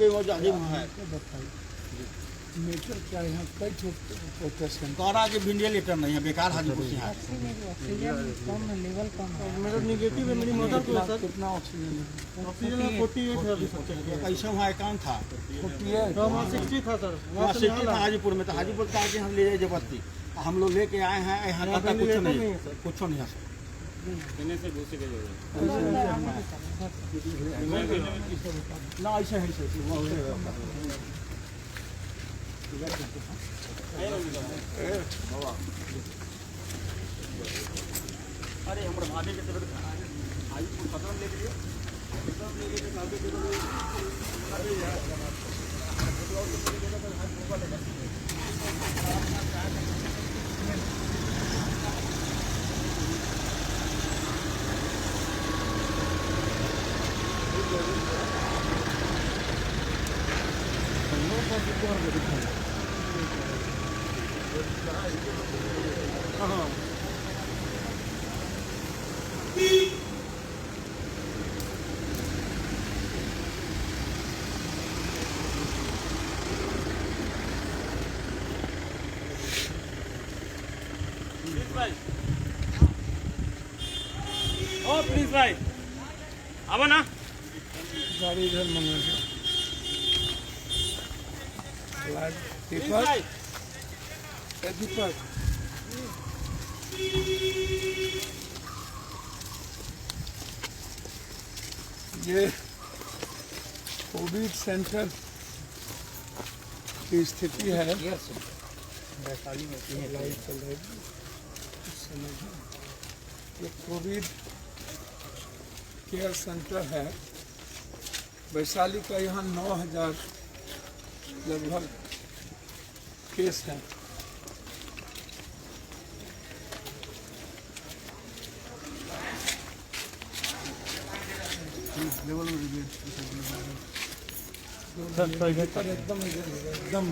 के वो ज़्यादा है। मीटर क्या यहाँ कई फोकस है कह रहा कि भिंडिया लीटर नहीं है, बेकार हाजीपुर से है। लेवल कम है। मेरा निगेटिव है, मेरी मदर को सर कितना ऑक्सीजन ऑक्सीजन 48 है अभी सबसे। ऐसा वहाँ अकाउंट था, वहाँ 60 था सर, वहाँ 60 था हाजीपुर में। तो हाजीपुर का आगे हम ले जाए जबरती, हम लोग लेके आए हैं। यहाँ तक कुछ नहीं है, कुछ नहीं है सर। ना ऐसे है अरे हमारे भाभी के तबियत खराब है, हाजीपुर खतरम लेके लिए ओ प्लीज भाई अब ना गाड़ी इधर मंगा दीपक दीपक ये कोविड सेंटर की स्थिति है। वैशाली में लाइव चल रही है इस समय। ये कोविड केयर सेंटर है वैशाली का। यहाँ 9000 लगभग केस हैं। लेवल में एकदम एकदम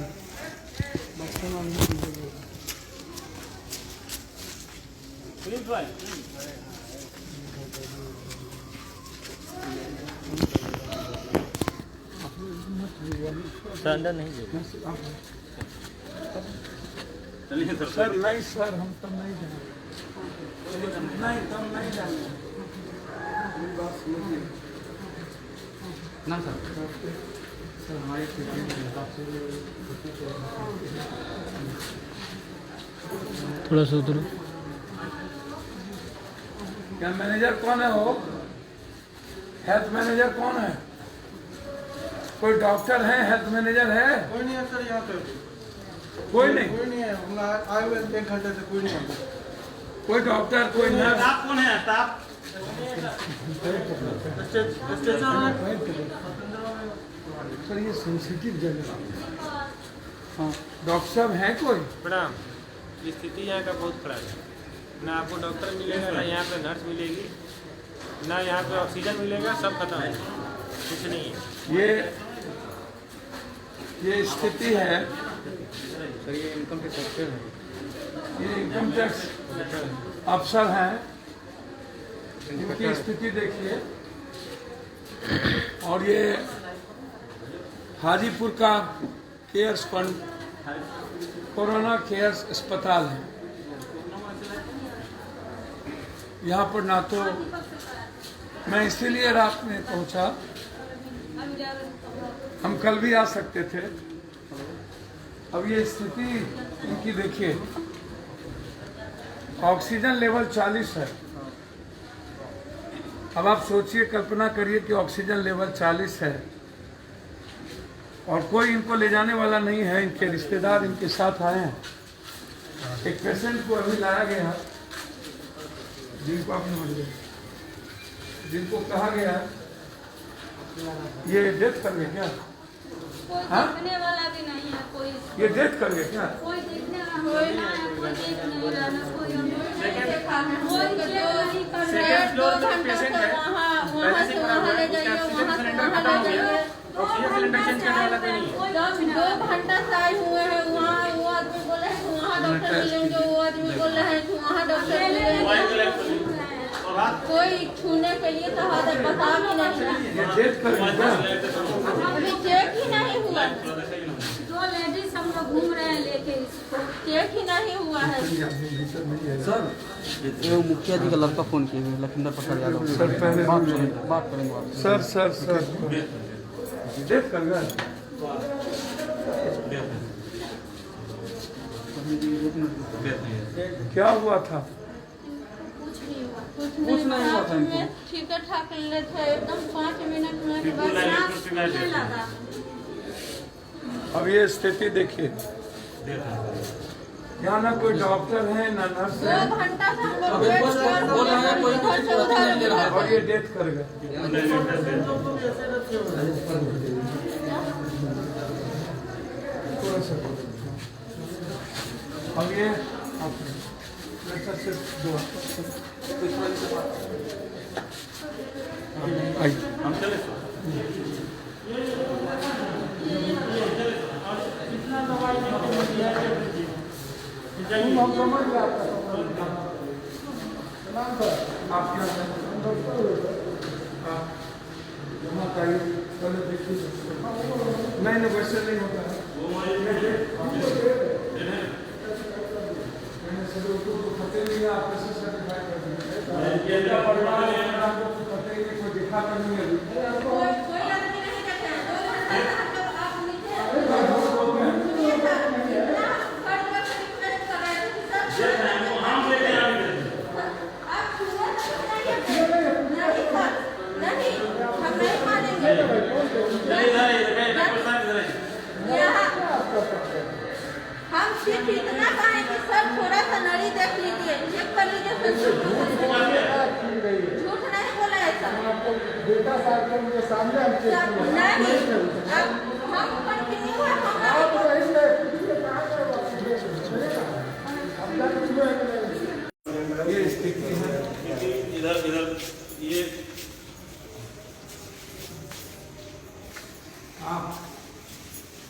प्लीज भाई अंदर नहीं चलिए सर नहीं सर हम तब नहीं जाएंगे, नहीं तब नहीं जाएंगे। मेरी बात सुनिए ना सर सर हमारे थोड़ा सा उधर। क्या मैनेजर कौन है? हो हेल्थ मैनेजर कौन है? कोई डॉक्टर है? हेल्थ मैनेजर है? कोई नहीं है सर यहाँ पे, कोई नहीं? कोई नहीं है। हम आए हुए 1 घंटे से कोई नहीं है। कोई डॉक्टर कोई नर्स? स्टाफ कौन है? स्टाफ सर ये सेंसिटिव जगह। हाँ डॉक्टर साहब हैं कोई? प्रणाम। स्थिति यहाँ का बहुत खराब है। ना आपको डॉक्टर मिलेगा, ना यहाँ पे नर्स मिलेगी, ना यहाँ पे ऑक्सीजन मिलेगा। सब खत्म है, कुछ नहीं है। ये स्थिति है। सर ये इनकम टैक्स अफसर है, ये इनकम टैक्स अफसर हैं। इनकी स्थिति देखिए। और ये हाजीपुर का केयर्स फंड कोरोना केयर्स अस्पताल है। यहाँ पर ना तो मैं इसीलिए रात में पहुँचा, हम कल भी आ सकते थे। अब ये स्थिति इनकी देखिए, ऑक्सीजन लेवल 40 है। अब आप सोचिए, कल्पना करिए कि ऑक्सीजन लेवल 40 है और कोई इनको ले जाने वाला नहीं है। इनके रिश्तेदार इनके साथ आए हैं। एक पेशेंट को अभी लाया गया है, जिनको आपने मर गए, जिनको कहा गया ये डेथ कर गए क्या? कोई हाँ? देखने वाला भी नहीं है, कोई ये डेथ कर गए क्या? कोई देखने वाला कोई ना है, कोई देख नहीं रहा ना, कोई हमने नहीं देखा है, कोई चेक नहीं कर रहा है। 2 घंटा से वहाँ से वहाँ ले जाइए, वहाँ से वहाँ ले जाइए। ऑक्सीजन सिलेंडर चेंज करने वाला कोई नहीं है। 2 घंटा से आए हुए हैं वहाँ। वो आदमी बोले हैं कि वहाँ डॉक्टर मिलेंगे, वो आदमी बोल रहे हैं कि वहाँ डॉक्टर मिलेंगे। कोई छूने के लिए तो हाथ बता भी नहीं रहा। ये डेथ कर गए क्या? अभी चेक ही ही नहीं हुआ है। सर ये मुखिया जी का लड़का फोन किए हुए लखिंदर प्रसाद यादव। सर पहले बात करेंगे आप। सर देख कर गए क्या हुआ था? कुछ नहीं हुआ था इनको। ठीक ठाक ले थे एकदम 5 मिनट में के बाद सांस फूलने लगा। अब ये स्थिति देखिए, यहाँ ना कोई डॉक्टर है ना नर्स है 2 घंटा से हम लोग वेट कर रहे हैं, इधर से उधर। और ये डेथ कर गए। अब ये हम चले नहीं वैसे नहीं होता है। कोई दिखा नहीं है। कोई लड़की नहीं देखे हैं। 2 घंटा से हम लोग आप नीचे इतना खड़े होकर रिक्वेस्ट कर रहे थे कि सर हम लेके आएंगे। आप सुनो नहीं सर, नहीं हम नहीं मानेंगे। यहाँ हम सिर्फ इतना कहें कि सर थोड़ा सा नली देख लीजिए, चेक कर लीजिए। झूठ नहीं बोला है सर। बेटा साहब के सामने हम चेक किए। नहीं अब हम कंटिन्यू है ये स्थिति है। इधर ये आप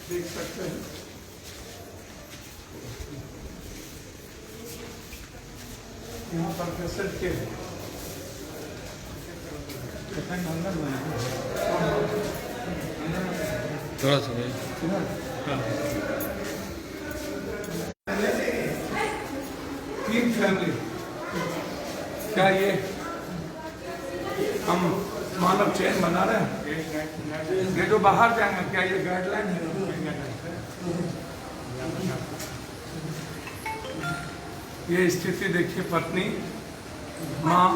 देख सकते हैं यहाँ पर पेशेंट के थोड़ा सा भाई। तीन फैमिली, क्या ये हम मानव चयन बना रहे हैं? ये जो बाहर जाएंगे क्या ये गाइडलाइन है? ये स्थिति देखिए, पत्नी, माँ,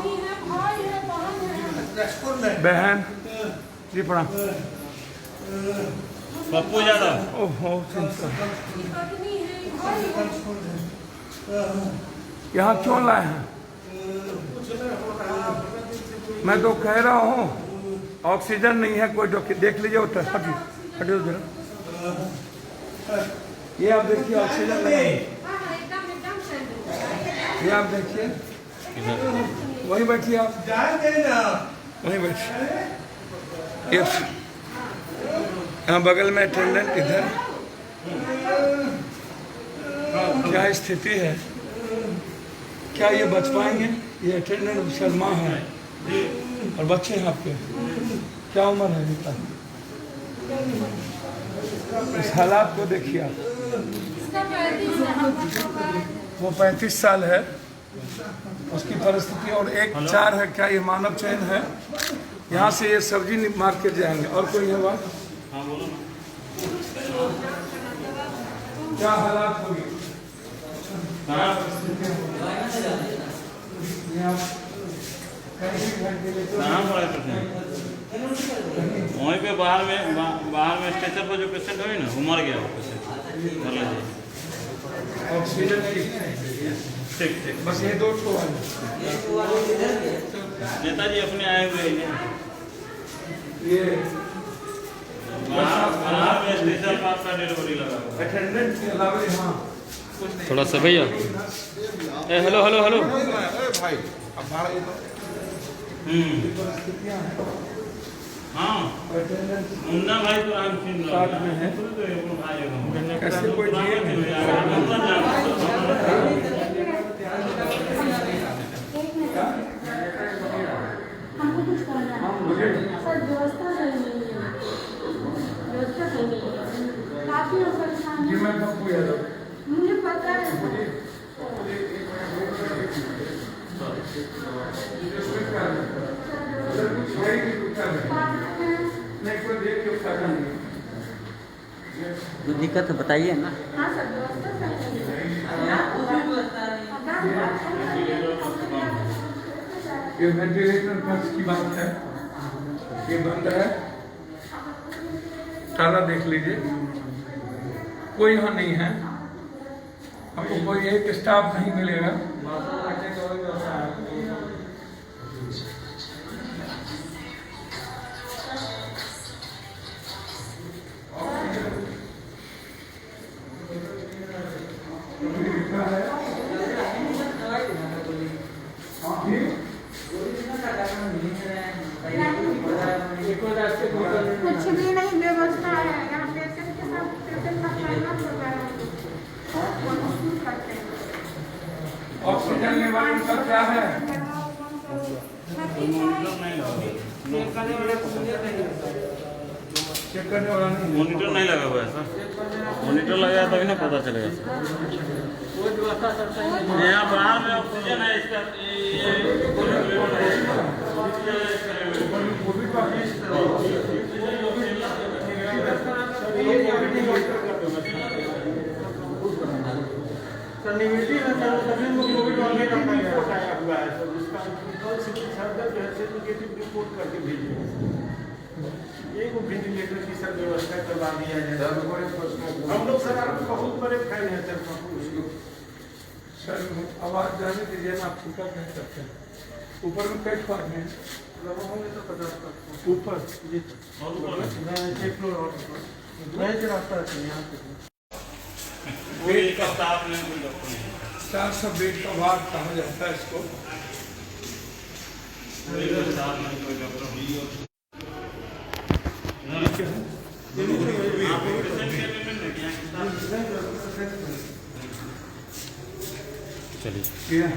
बहन जी प्रणाम। पप्पू यादव। ओहो यहाँ क्यों लाए हैं? मैं तो कह रहा हूँ ऑक्सीजन नहीं है, कोई डॉक्टर देख लीजिए। उधर हटिए उधर। ये आप देखिए ऑक्सीजन नहीं है। ये आप देखिए, वहीं बैठिए आप, वहीं बैठिए। यस, यहाँ बगल में अटेंडेंट इधर। क्या स्थिति है? क्या ये बच पाएंगे? ये अटेंडेंट शर्मा है और बच्चे हैं आपके। क्या उम्र है इनका? इस हालात को देखिए आप। वो 35 साल है उसकी परिस्थिति, और 1-4 है। क्या ये मानव चयन है? यहाँ से ये सब्जी मार्केट जाएंगे। और कोई है बात? क्या हालात होगी? वहीं पे बाहर में स्टेशन पर जो पेशेंट हुई ना, वो मर गया। वो पेशेंट घर ले जाइए। ऑक्सीजन ठीक बस ये 2 ठो है। नेताजी अपने आए हुए हैं। ये बाहर में स्टेशन पर आपका डिलीवरी लगा हुआ है। अटेंडेंट के अलावा यहाँ थोड़ा सा भैया। Hello hello hello. भाई अब भाड़ा ये तो परिस्थितियाँ हैं। हाँ, मुन्ना भाई तो आम सुन रहा साथ में है। है। कैसे कोई जिए नहीं। हमको कुछ करना है सर, व्यवस्था नहीं है, व्यवस्था नहीं है, काफी लोग परेशान जी मैं पप्पू यादव। मुझे पता है नहीं कोई देख के उठाना नहीं। जो दिक्कत है बताइए ना। हाँ सर व्यवस्था सर ये वेंटिलेटर पक्ष की बात है, ये बंद है, ताला देख लीजिए, कोई यहाँ नहीं है, आपको कोई एक स्टाफ नहीं मिलेगा। कुछ भी नहीं व्यवस्था है यहाँ पेशेंट के साथ पेशेंट का करना होता है करते हैं ऑक्सीजन लेवल इनका क्या है? चेक करने वाला नहीं है। मॉनिटर नहीं लगा हुआ है सर, मॉनिटर लगाया तभी ना पता चलेगा सर। यहाँ बाहर में ऑक्सीजन है इसका, निगेटिव है सर, तभी वो कोविड वाले का रिपोर्ट आया हुआ है सर, जिसका सिविल सर्जन जो है निगेटिव रिपोर्ट करके भेजे। एक वेंटिलेटर की सर व्यवस्था करवा दिया जाए। हम लोग सर आपको बहुत बड़े फैन हैं सर आवाज जाने दीजिए ना, आप छूटा कह सकते हैं। ऊपर में कई फ्लोर हैं? होंगे तो 50 ऊपर जी और ऊपर में एक फ्लोर और मैं रास्ता है यहाँ से कोई का स्टाफ नहीं, कोई डॉक्टर नहीं। 400 बेड का वार्ड कहा जाता है इसको। कोई का स्टाफ नहीं, कोई डॉक्टर नहीं। आप पेशेंट के पेमेंट है क्या? चलिए किया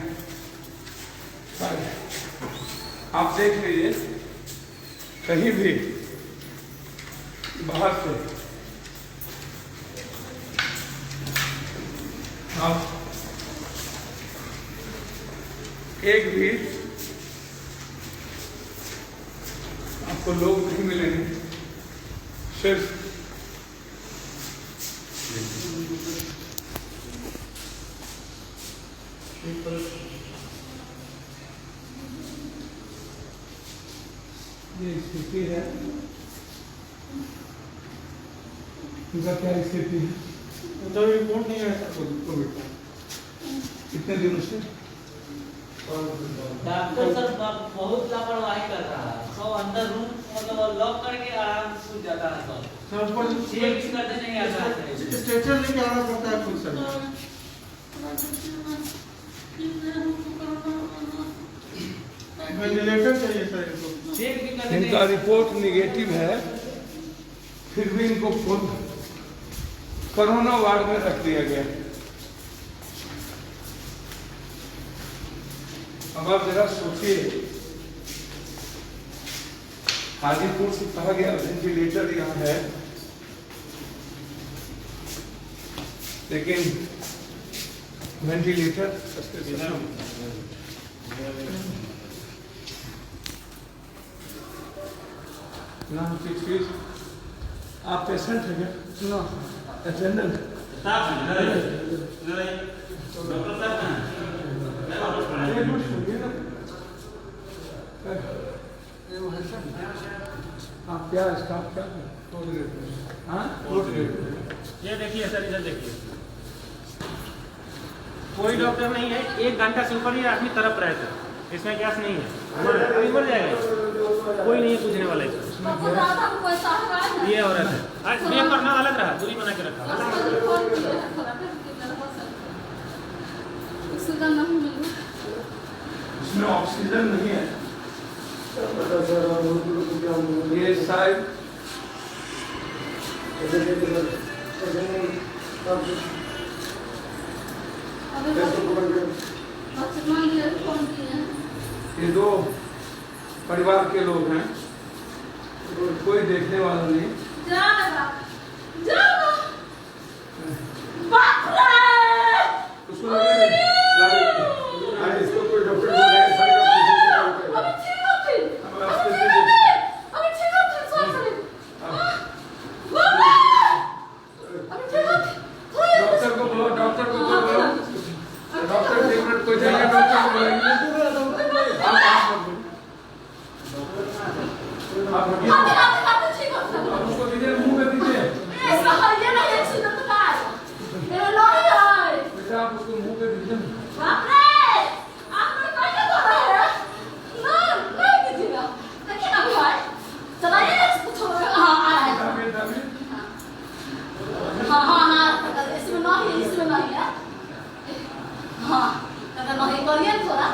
आप देख लीजिए, कहीं भी बाहर से आप एक भी आपको लोग नहीं मिलेंगे, सिर्फ ये स्थिति है, इनका क्या स्थिति है? तो रिपोर्ट नहीं है सर कोविड का। कितने दिनों से? डॉक्टर सर बहुत लापरवाही कर रहा है, सब अंदर रूम मतलब लॉक करके आराम से सूझ जाता है सब। सर पर चेक करते नहीं आता है। स्ट्रेचर लेके आना पड़ता है खुद सर। वेंटिलेटर चाहिए सर इनको। चेक भी करते इनका रिपोर्ट निगेटिव है, फिर भी इनको कोरोना वार्ड में रख दिया गया। अब आप जरा सोचिए, हाजीपुर से कहा गया वेंटिलेटर यहाँ है, लेकिन वेंटिलेटर सस्ते नाम की चीज। आप पेशेंट हैं क्या? नो अटेंडेंट स्टाफ है डॉक्टर साहब हैं। आप क्या स्टाफ क्या हाँ? ये देखिए सर, इधर देखिए, कोई डॉक्टर नहीं है, 1 घंटा से ऊपर ही आदमी तरफ रहे थे, इसमें गैस नहीं है, अभी मर जाएगा, कोई नहीं है पूछने वाला इसमें। ये हो रहा है आज ये करना अलग रहा, दूरी बना के रखा। इसमें ऑक्सीजन नहीं है, ये शायद ये 2 परिवार के लोग हैं, कोई देखने वाला नहीं। बाप रे! हाँ हाँ हाँ इसमें नहीं है हाँ नहीं करिए थोड़ा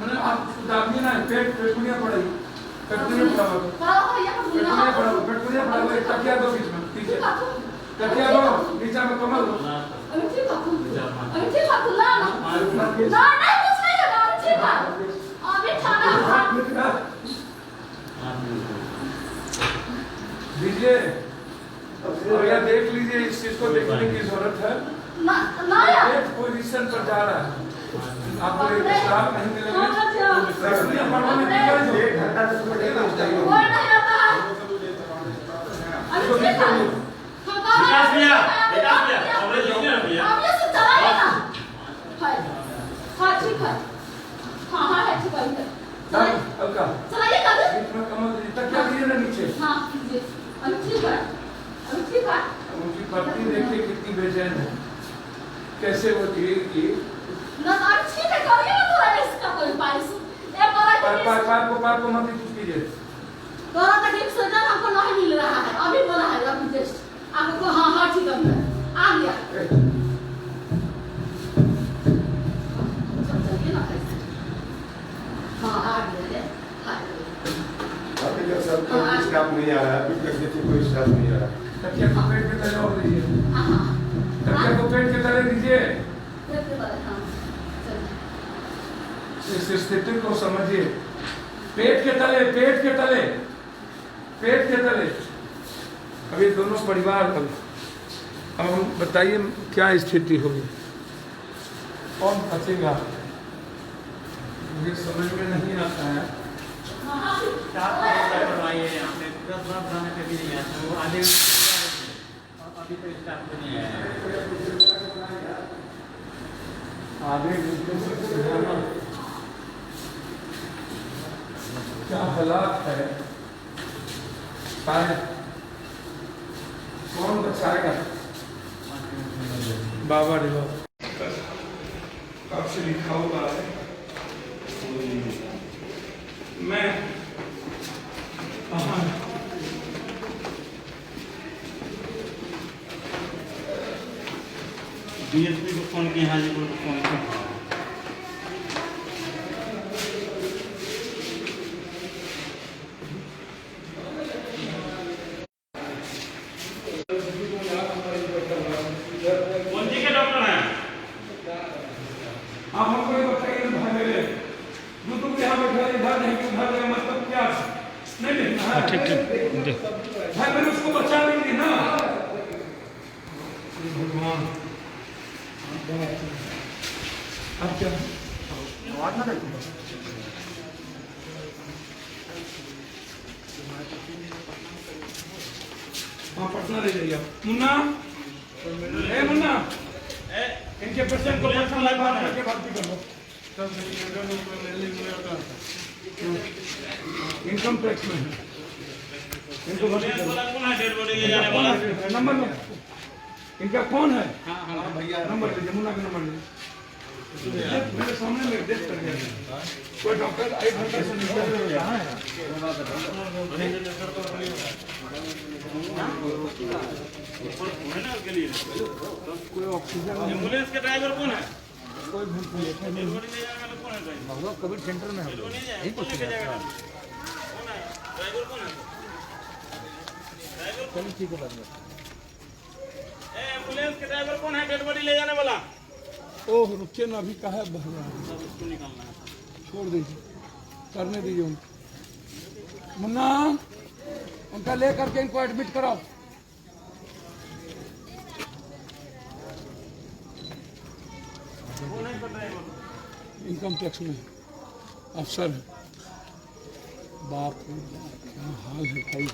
मैंने आप दाबी ना पेट पेटुनिया पड़ेगी पेटुनिया पड़ा तकिया दो बीच में पीछे तकिया दो नीचे में कमल दो दीजिए भैया देख लीजिए इस चीज को देखने की जरूरत है पेट पोजीशन पर जा रहा है आपको एक हिसाब नहीं मिलेगा विकास भैया कवरेज लिखने ना भैया हाँ ठीक है हाँ है ठीक है हल्का चलाइए कभी बीच में कमल दीजिए तकिया दीजिए ना नीचे हाँ कीजिए अभी ठीक है उनकी पत्नी देखिए कितनी बेचैन है कैसे वो धीरे की ना ठीक है करिए ना थोड़ा इसका कोई पाइस ये पार को मत कीजिए थोड़ा तकलीफ से ना हमको नहीं मिल रहा है अभी बोला है अभी जस्ट आपको हाँ हाँ ठीक है आ गया चलिए ना हाँ आ गया सब स्टाफ नहीं आ रहा है कोई स्टाफ नहीं आ रहा तकिया को पेट के तले और दीजिए तकिया को पेट के तले दीजिए इस स्थिति को समझिए पेट के तले अभी दोनों परिवार अब हम बताइए क्या स्थिति होगी कौन बचेगा मुझे समझ में नहीं आता है करवाइए यहाँ पे 10 बार बनाने पे भी नहीं आता वो आधे अभी तो स्टाफ को नहीं आया आधे घंटे से ज्यादा क्या हालात है शायद कौन बचाएगा बाबा रे बाबा कब से लिखा हुआ है मैं डीएसपी को फोन किया हाजीपुर को फोन किया कौन जी के डॉक्टर हैं आप हमको ये बताइए भाई मेरे जो तुम यहाँ बैठा इधर नहीं उधर नहीं मतलब क्या नहीं ठीक भाई मैंने उसको बचा लेंगे ना भगवान अब क्या हाँ पटना ले जाइए मुन्ना मुन्ना इनके पेशेंट को पटना करके भर्ती कर लो इनकम टैक्स में है इनको भर्ती कर लो नंबर लो इनका कौन है भैया नंबर लीजिए मुन्ना का नंबर लीजिए मेरे सामने में देख कर गया कोई डॉक्टर 1 घंटे से निकल रहा है कोई ऑक्सीजन एम्बुलेंस के ड्राइवर कौन है कोई कोविड सेंटर में यही पूछ ड्राइवर कौन है चलिए ठीक है एम्बुलेंस के ड्राइवर कौन है डेड बॉडी ले जाने वाला ओह रुकिए ना अभी कहा बह रहा है सब उसको निकालना है छोड़ दीजिए करने दीजिए उनको मुन्ना उनका ले करके इनको एडमिट कराओ इनकम टैक्स में अफसर है बाप रे बाप क्या हाल है भाई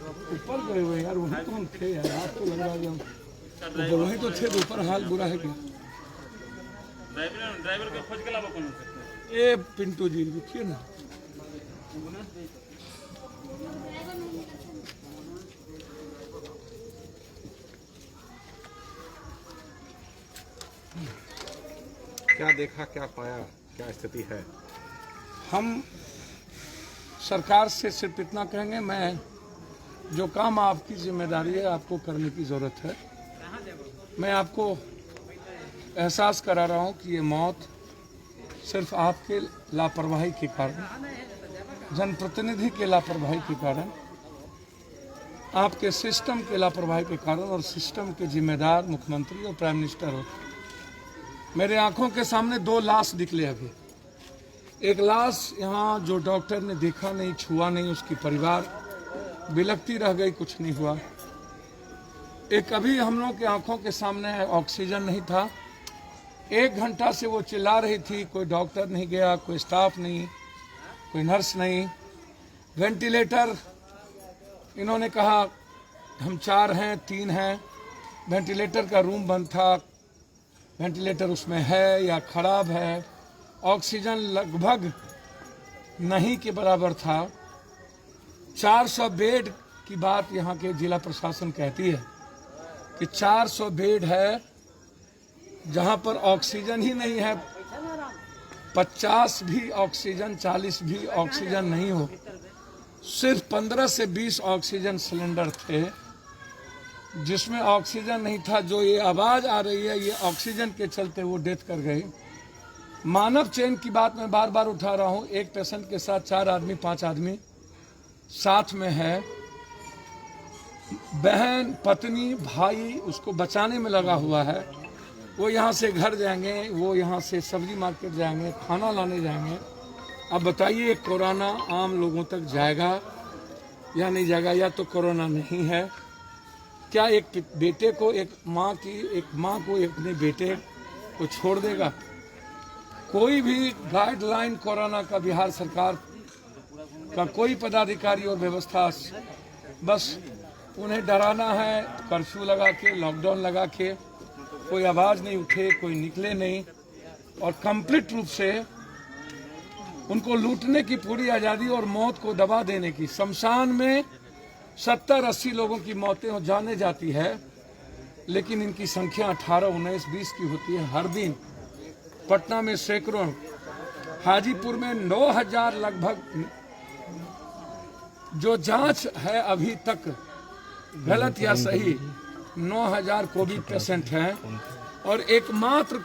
ऊपर गए हुए यार वहीं तो हम थे यार आज तो लग रहा है हम वहीं तो थे ऊपर हाल बुरा है क्या ड्राइवर को खोज के लावा कौन ए पिंटू जी रुकिए ना क्या देखा क्या पाया क्या स्थिति है हम सरकार से सिर्फ इतना कहेंगे मैं जो काम आपकी जिम्मेदारी है आपको करने की ज़रूरत है। मैं आपको एहसास करा रहा हूं कि ये मौत सिर्फ आपके लापरवाही के कारण, जनप्रतिनिधि के लापरवाही के कारण, आपके सिस्टम के लापरवाही के कारण और सिस्टम के जिम्मेदार मुख्यमंत्री और प्राइम मिनिस्टर हो। मेरे आंखों के सामने 2 लाश निकले अभी। एक लाश यहाँ जो डॉक्टर ने देखा नहीं, छुआ नहीं, उसकी परिवार बिलखती रह गई, कुछ नहीं हुआ। एक अभी हम लोग के आंखों के सामने ऑक्सीजन नहीं था, 1 घंटा से वो चिल्ला रही थी, कोई डॉक्टर नहीं गया, कोई स्टाफ नहीं, कोई नर्स नहीं। वेंटिलेटर इन्होंने कहा हम 4 हैं, 3 हैं। वेंटिलेटर का रूम बंद था, वेंटिलेटर उसमें है या खराब है। ऑक्सीजन लगभग नहीं के बराबर था। 400 बेड की बात यहाँ के जिला प्रशासन कहती है कि 400 बेड है, जहाँ पर ऑक्सीजन ही नहीं है। 50 भी ऑक्सीजन, 40 भी ऑक्सीजन नहीं हो, सिर्फ 15 से 20 ऑक्सीजन सिलेंडर थे, जिसमें ऑक्सीजन नहीं था। जो ये आवाज़ आ रही है, ये ऑक्सीजन के चलते वो डेथ कर गई। मानव चेन की बात मैं बार बार उठा रहा हूँ। एक पेशेंट के साथ 4 आदमी 5 आदमी साथ में है, बहन, पत्नी, भाई उसको बचाने में लगा हुआ है। वो यहाँ से घर जाएंगे, वो यहाँ से सब्जी मार्केट जाएंगे, खाना लाने जाएंगे। अब बताइए कोरोना आम लोगों तक जाएगा या नहीं जाएगा? या तो कोरोना नहीं है, क्या एक बेटे को, एक माँ को अपने बेटे को छोड़ देगा? कोई भी गाइडलाइन कोरोना का बिहार सरकार का कोई पदाधिकारी और व्यवस्था, बस उन्हें डराना है, कर्फ्यू लगा के, लॉकडाउन लगा के, कोई आवाज़ नहीं उठे, कोई निकले नहीं, और कंप्लीट रूप से उनको लूटने की पूरी आज़ादी और मौत को दबा देने की। शमशान में 70-80 लोगों की मौतें हो जाने जाती है, लेकिन इनकी संख्या 18, 19, 20 की होती है हर दिन। पटना में सैकड़ों, हाजीपुर में 9000 लगभग जो जांच है अभी तक, गलत या सही, 9000 कोविड पेशेंट हैं। और एकमात्र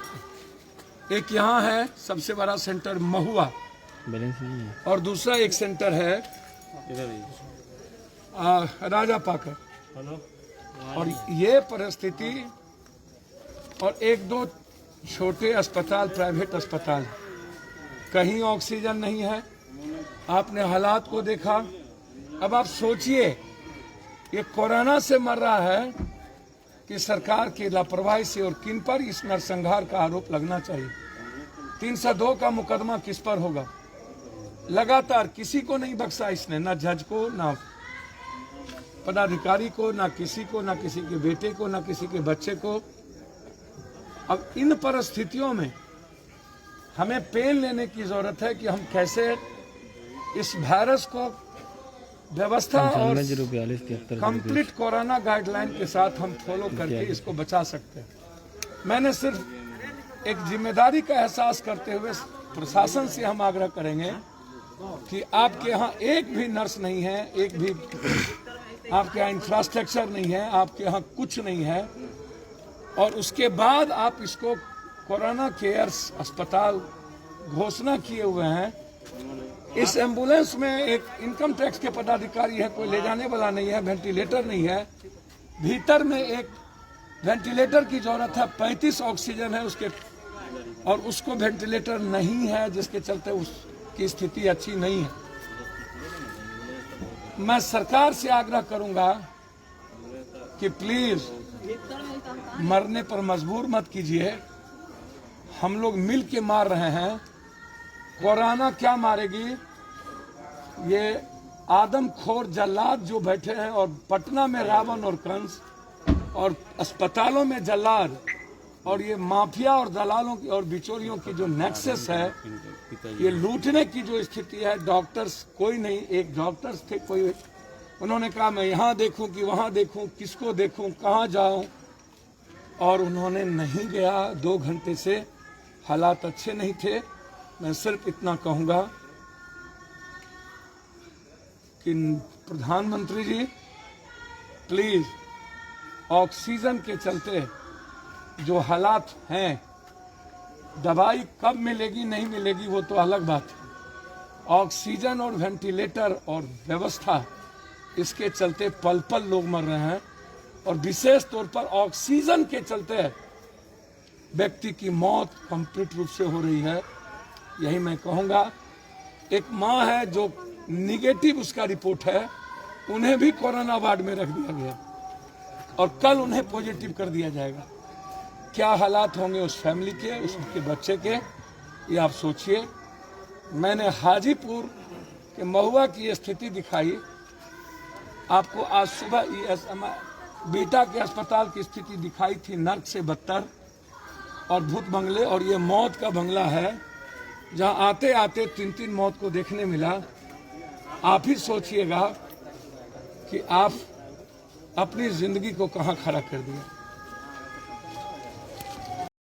एक यहाँ है सबसे बड़ा सेंटर महुआ, और दूसरा एक सेंटर है राजा पाकर। और ये परिस्थिति, और 1-2 छोटे अस्पताल, प्राइवेट अस्पताल, कहीं ऑक्सीजन नहीं है। आपने हालात को देखा। अब आप सोचिए, ये कोरोना से मर रहा है कि सरकार की लापरवाही से, और किन पर इस नरसंहार का आरोप लगना चाहिए? 302 का मुकदमा किस पर होगा? लगातार किसी को नहीं बख्शा इसने, ना जज को, ना पदाधिकारी को, ना किसी को, ना किसी के बेटे को, ना किसी के बच्चे को। अब इन परिस्थितियों में हमें पेन लेने की जरूरत है कि हम कैसे इस वायरस को व्यवस्था और कंप्लीट कोरोना गाइडलाइन के साथ हम फॉलो करके इसको बचा सकते हैं। मैंने सिर्फ एक जिम्मेदारी का एहसास करते हुए प्रशासन से हम आग्रह करेंगे कि आपके यहाँ एक भी नर्स नहीं है, एक भी आपके यहाँ इंफ्रास्ट्रक्चर नहीं है, आपके यहाँ कुछ नहीं है, और उसके बाद आप इसको कोरोना केयर अस्पताल घोषणा किए हुए हैं। इस एम्बुलेंस में एक इनकम टैक्स के पदाधिकारी है, कोई ले जाने वाला नहीं है, वेंटिलेटर नहीं है। भीतर में एक वेंटिलेटर की जरूरत है, 35 ऑक्सीजन है उसके, और उसको वेंटिलेटर नहीं है, जिसके चलते उसकी स्थिति अच्छी नहीं है। मैं सरकार से आग्रह करूंगा कि प्लीज मरने पर मजबूर मत कीजिए। हम लोग मिल के मार रहे हैं। कोरोना क्या मारेगी? ये आदमखोर जल्लाद जो बैठे हैं, और पटना में रावण और कंस, और अस्पतालों में जल्लाद, और ये माफिया और दलालों की और बिचौलियों की जो नेक्सस है, ये लूटने की जो स्थिति है। डॉक्टर्स कोई नहीं, एक डॉक्टर्स थे, कोई, उन्होंने कहा मैं यहाँ देखूं कि वहाँ देखूं, किसको देखूं, कहाँ जाऊं, और उन्होंने नहीं गया। 2 घंटे से हालात अच्छे नहीं थे। मैं सिर्फ इतना कहूँगा कि प्रधानमंत्री जी, प्लीज ऑक्सीजन के चलते जो हालात हैं, दवाई कब मिलेगी नहीं मिलेगी वो तो अलग बात है, ऑक्सीजन और वेंटिलेटर और व्यवस्था, इसके चलते पल पल लोग मर रहे हैं। और विशेष तौर पर ऑक्सीजन के चलते व्यक्ति की मौत कंप्लीट रूप से हो रही है। यही मैं कहूँगा, एक माँ है जो निगेटिव उसका रिपोर्ट है, उन्हें भी कोरोना वार्ड में रख दिया गया और कल उन्हें पॉजिटिव कर दिया जाएगा। क्या हालात होंगे उस फैमिली के, उसके बच्चे के, ये आप सोचिए। मैंने हाजीपुर के महुआ की स्थिति दिखाई आपको, आज सुबह बीटा के अस्पताल की स्थिति दिखाई थी, नर्क से बदतर और भूत बंगले, और ये मौत का बंगला है जहां आते आते 3-3 मौत को देखने मिला। आप ही सोचिएगा कि आप अपनी जिंदगी को कहां खड़ा कर दिया।